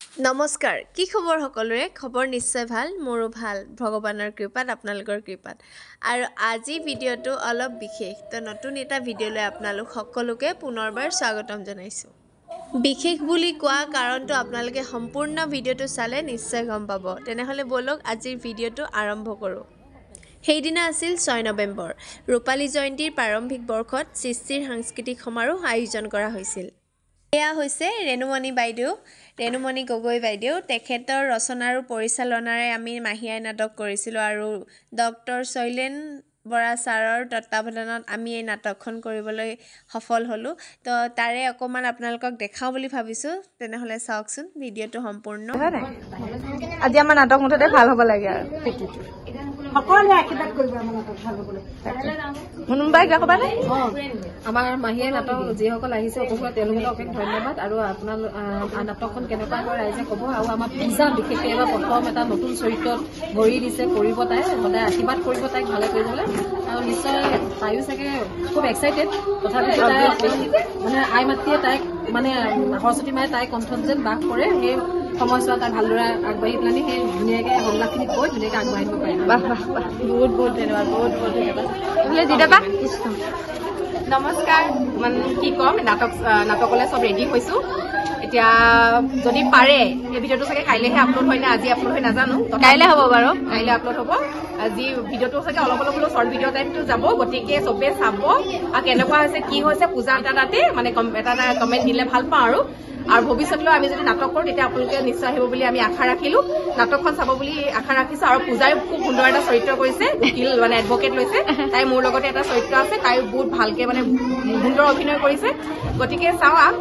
নমস্কাৰ কি খবৰ সকলোৰে খবৰ নিশ্চয় ভাল মোৰো ভাল ভগৱানৰ কৃপাত আপোনালোকৰ কৃপাত আৰু আজি ভিডিঅ'টো অলপ বিশেষ তো নতুন এটা ভিডিঅ' লৈ আপোনালোক সকলোকে পুনৰবাৰ স্বাগতম জনাইছোঁ বিশেষ বুলি কোৱা কাৰণটো আপোনালোকে সম্পূৰ্ণ ভিডিঅ'টো চালে নিশ্চয় গম পাব তেনেহলে বলক আজিৰ ভিডিঅ'টো আৰম্ভ কৰোঁ সেইদিনা আছিল 6 নৱেম্বৰ ৰূপালী জয়ন্তীৰ প্ৰাৰম্ভিক বৰ্ষত সৃষ্টিৰ সাংস্কৃতিক সমাৰোহ আয়োজন কৰা হৈছিল এয়া হৈছে ৰেণুমণি গগৈ বাইদেউ তেখেতৰ ৰচনা আৰু পৰিচালনাৰে আমি মাহিয়াই নাটক কৰিছিলোঁ আৰু ডক্টৰ শৈলেন বৰা ছাৰৰ তত্ত্বাৱধানত আমি এই নাটকখন কৰিবলৈ সফল হ'লোঁ তো তাৰে অকণমান আপোনালোকক দেখাওঁ বুলি ভাবিছোঁ তেনেহ'লে চাওকচোন ভিডিঅ'টো সম্পূৰ্ণ আজি আমাৰ নাটক মুঠতে ভাল হ'ব লাগে আৰু সকলোৱে আশীৰ্বাদ কৰিব আমাৰ নাটক ভাল হ'বলৈ মুনুবাই কিবা ক'বা নে আমাৰ মাহিয়াই নাটক যিসকল আহিছে অকণমান তেওঁলোকক অশেষ ধন্যবাদ আৰু আপোনালোক নাটকখন কেনেকুৱা হয় ৰাইজে ক'ব আৰু আমাৰ পূজা বিশেষকৈ এবাৰ প্ৰথম এটা নতুন চৰিত্ৰত ভৰি দিছে কৰিব তাই সদায় আশীৰ্বাদ কৰিব তাইক ভালে কৰিবলৈ আৰু নিশ্চয় তাইও চাগে খুব এক্সাইটেড তথাপিতো তাই মানে আই মাতৃয়ে তাইক মানে সৰস্বতী মায়ে তাইৰ কণ্ঠত যেন বাস কৰে সেই সময়ছোৱা তাই ভালদৰে আগবাঢ়ি পেলানি সেই ধুনীয়াকৈ সংলাপখিনি কৈ ধুনীয়াকৈ আগবাঢ়ি দিব পাৰে বাহ বাহ বাহ বহুত বহুত ধন্যবাদ বহুত বহুত ধন্যবাদ বোলে জিতাবা নমস্কাৰ কি ক'ম নাটকলৈ চব ৰেডি হৈছো এতিয়া যদি পাৰে এই ভিডিঅ'টো চাগে কাইলৈহে আপলোড হয় নে আজি আপলোড হয় নাজানো কাইলৈ হ'ব বাৰু কাইলৈ আপলোড হ'ব আজি ভিডিঅ'টো চাগে অলপ অলপ হ'লেও শ্বৰ্ট ভিডিঅ' টাইপটো যাব গতিকে চবে চাব আৰু কেনেকুৱা হৈছে কি হৈছে পূজা এটাতে মানে এটা কমেণ্ট দিলে ভাল পাওঁ আৰু ভৱিষ্যতলৈ আমি যদি নাটক কৰোঁ তেতিয়া আপোনালোকে নিশ্চয় আহিব বুলি আমি আশা ৰাখিলোঁ নাটকখন চাব বুলি আশা ৰাখিছোঁ আৰু পূজাই খুব সুন্দৰ এটা চৰিত্ৰ কৰিছে উকিল মানে এডভকেট লৈছে তাই মোৰ লগতে এটা চৰিত্ৰ আছে তাই বহুত ভালকৈ মানে সুন্দৰ অভিনয় কৰিছে গতিকে চাওঁ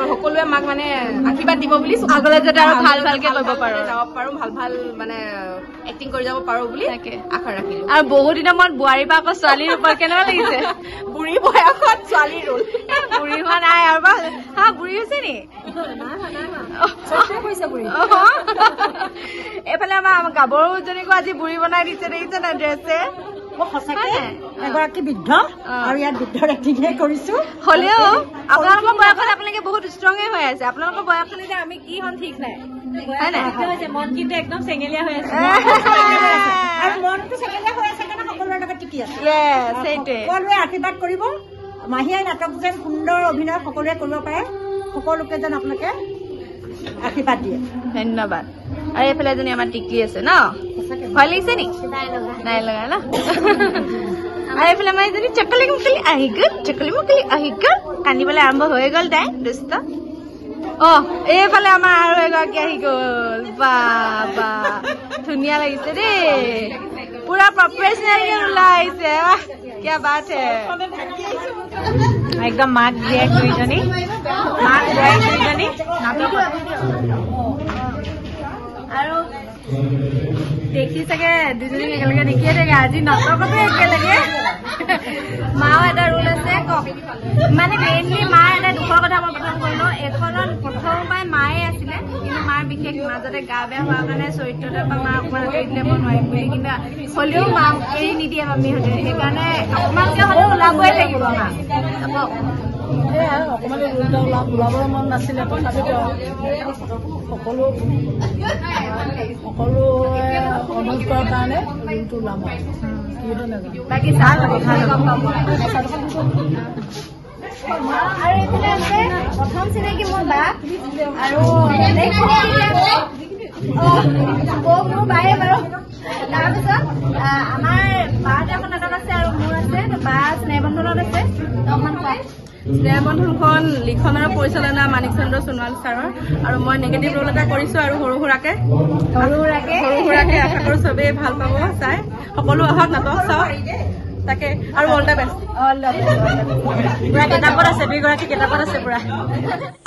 সকলোৱে মাক মানে আশীৰ্বাদ দিব বুলি আগলৈ যাতে আৰু ভাল ভালকৈ কৰিব পাৰোঁ যাব পাৰোঁ ভাল ভাল মানে এক্টিং কৰি যাব পাৰোঁ বুলি আশা ৰাখিলোঁ আৰু বহু দিনৰ মূৰত বোৱাৰীৰ পৰা আকৌ ছোৱালীৰ ওপৰত কেনেকুৱা লাগিছে বুঢ়ী বয়সত ছোৱালীৰ ৰোল বুঢ়ী হোৱা নাই আৰু বা হা বুঢ়ী হৈছে নি এইফালে আমাৰ গাভৰুজনীকো আজি বুঢ়ী বনাই দিছে দেখিছে নাই ড্ৰেছে সঁচাকে এগৰাকী বৃদ্ধ আৰু ইয়াত বৃদ্ধৰ এক্টিংহে কৰিছো হ'লেও আপোনালোকৰ বয়সত আপোনালোকে বহুত ষ্ট্ৰঙে হৈ আছে আপোনালোকৰ বয়সত এতিয়া আমি কি হম ঠিক নাই মন কিন্তু একদম চেঙেলীয়া হৈ আছে আৰু মনটো চেকেলীয়া হৈ আছে কাৰণে সকলোৰে লগত টিকি আছে সেইটোৱে সকলোৱে আশীৰ্বাদ কৰিব মাহিয়াই নাটক যেন সুন্দৰ অভিনয় সকলোৱে কৰিব পাৰে সকলোকে যেন আপোনালোকে আশীৰ্বাদ দিয়ে ধন্যবাদ আৰু এইফালে এজনী আমাৰ টিকলি আছে ন ভয় লাগিছে নি নাই লগা ন আৰু এইফালে আমাৰ এজনী চকলি মুকলি আহি গ'ল কান্দিবলৈ আৰম্ভ হৈ গ'ল তাই দুষ্ট এইফালে আমাৰ আৰু এগৰাকী আহি গ'ল বা ধুনীয়া লাগিছে দেই পুৰা প্ৰফেচনেল ওলাই আহিছে কিয়া বাত হে একদম মাক জীয়েক দুইজনী আৰু দেখি চাগে দুজনীক একেলগে দেখিয়ে থাকে আজি নাটকতো একেলগে মাও এটা ৰোল আছে কওক মানে মেইনলি মাৰ এটা দুখৰ কথা মই প্ৰথম কৰিলো এইখনত প্ৰথমবাৰ মায়ে আছিলে কিন্তু মাৰ বিশেষ মাজতে গা বেয়া হোৱাৰ কাৰণে চৰিত্ৰটোৰ পৰা মা অকণমান আঁতৰি দিলে মই নোৱাৰিম বুলি কিন্তু হ'লেও মা এৰি নিদিয়ে মামীহঁতে সেইকাৰণে অকণমানকে হ'লেও ওলাবই লাগিব মা অকণমান ওলাবলৈ মন নাছিলে তথাপিতো সকলো অনুৰোধ কৰাৰ কাৰণে ৰুলটো ওলাম বাকী ভাল হ'ব আৰু এইফালে আছে প্ৰথম চিনাকি মোৰ বা আৰু মোৰ বায়ে বাৰু তাৰপিছত আমাৰ বাৰটা এখন নাটক আছে আৰু মোৰ আছে বা স্নেহবন্ধনত আছে অকণমান কম স্নেহবন্ধনখন লিখন আৰু পৰিচালনা মানিক চন্দ্ৰ সোণোৱাল ছাৰৰ আৰু মই নিগেটিভ ৰোল এটা কৰিছোঁ আৰু সৰু সুৰাকে আশা কৰোঁ চবেই ভাল পাব চাই সকলো আহক নাটক চাওক তাকে আৰু অল দ্য বেষ্ট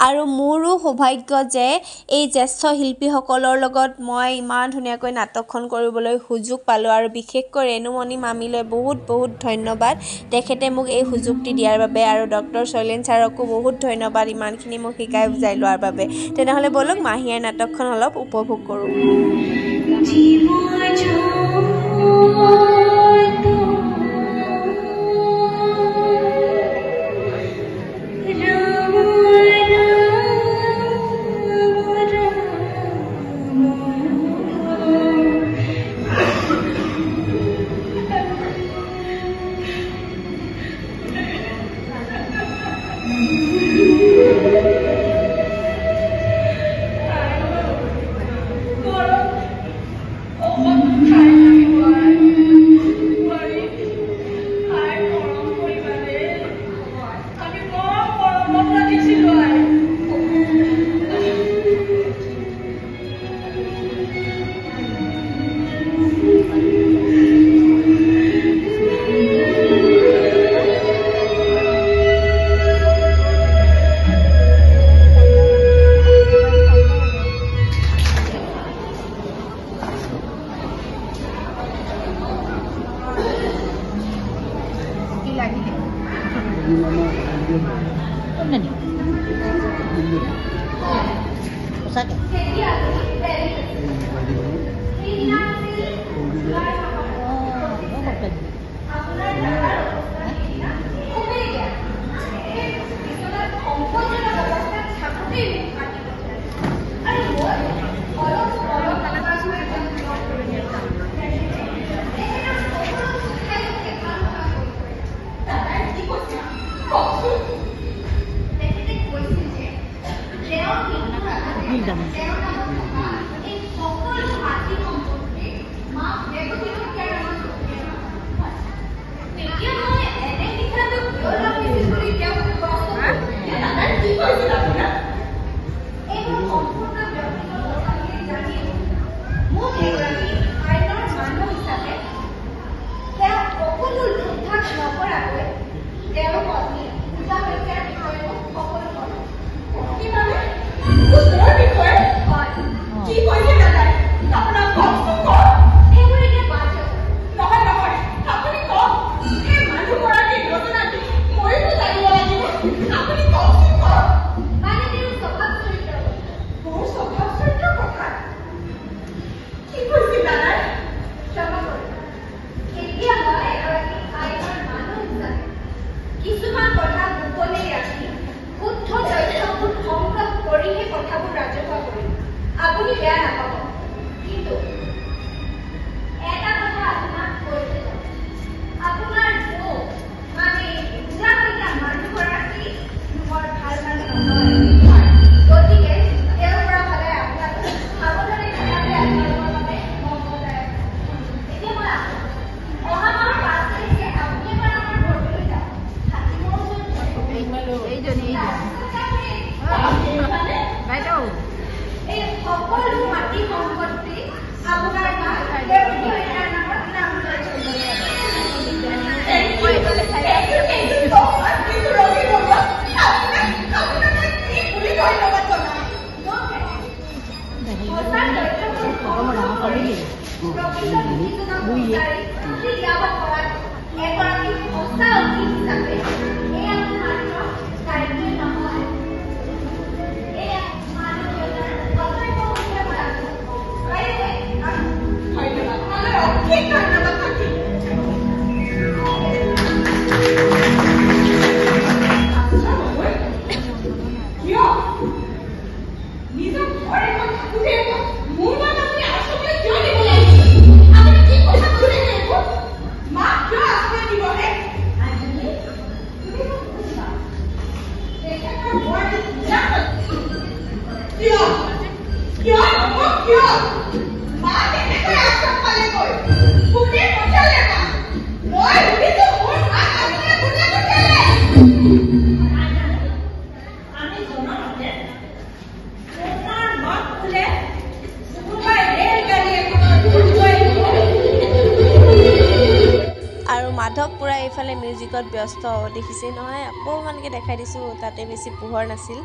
আৰু মোৰো সৌভাগ্য যে এই জ্যেষ্ঠ শিল্পীসকলৰ লগত মই ইমান ধুনীয়াকৈ নাটকখন কৰিবলৈ সুযোগ পালোঁ আৰু বিশেষকৈ ৰেণুমণি মামীলৈ বহুত বহুত ধন্যবাদ তেখেতে মোক এই সুযোগটি দিয়াৰ বাবে আৰু ডক্টৰ শৈলেন ছাৰকো বহুত ধন্যবাদ ইমানখিনি মোক শিকাই বুজাই লোৱাৰ বাবে তেনেহ'লে বলক মাহিয়াৰ নাটকখন অলপ উপভোগ কৰোঁ মাধৱ পুৰা এইফালে মিউজিকত ব্যস্ত দেখিছে নহয় অকণমানকৈ দেখাই দিছোঁ তাতে বেছি পোহৰ নাছিল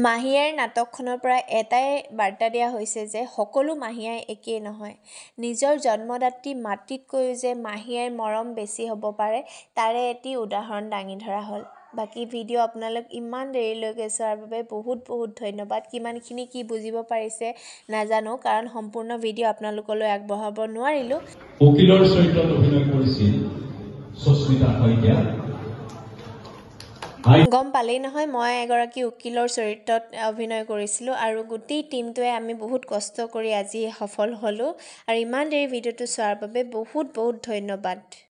মাহীয়াৰ নাটকখনৰ পৰা এটাই বাৰ্তা দিয়া হৈছে যে সকলো মাহীয়াই একেই নহয়। নিজৰ জন্মদাত্ৰী মাতৃতকৈও যে মাহীয়াৰ মৰম বেছি হ'ব পাৰে তাৰে এটি উদাহৰণ দাঙি ধৰা হ'ল। বাকী ভিডিঅ' আপোনালোক ইমান দেৰিলৈকে চোৱাৰ বাবে বহুত বহুত ধন্যবাদ। কিমানখিনি কি বুজিব পাৰিছে নাজানো, কাৰণ সম্পূৰ্ণ ভিডিঅ' আপোনালোকলৈ আগবঢ়াব নোৱাৰিলোঁ। উকিলৰ চৰিত্ৰত অভিনয় কৰিছিল সুস্মিতা শইকীয়া। গম পালেই নহয়, মই এগৰাকী উকিলৰ চৰিত্ৰত অভিনয় কৰিছিলোঁ আৰু গোটেই টীমটোৱে আমি বহুত কষ্ট কৰি আজি সফল হ'লোঁ। আৰু ইমান দেৰি ভিডিঅ'টো চোৱাৰ বাবে বহুত বহুত ধন্যবাদ।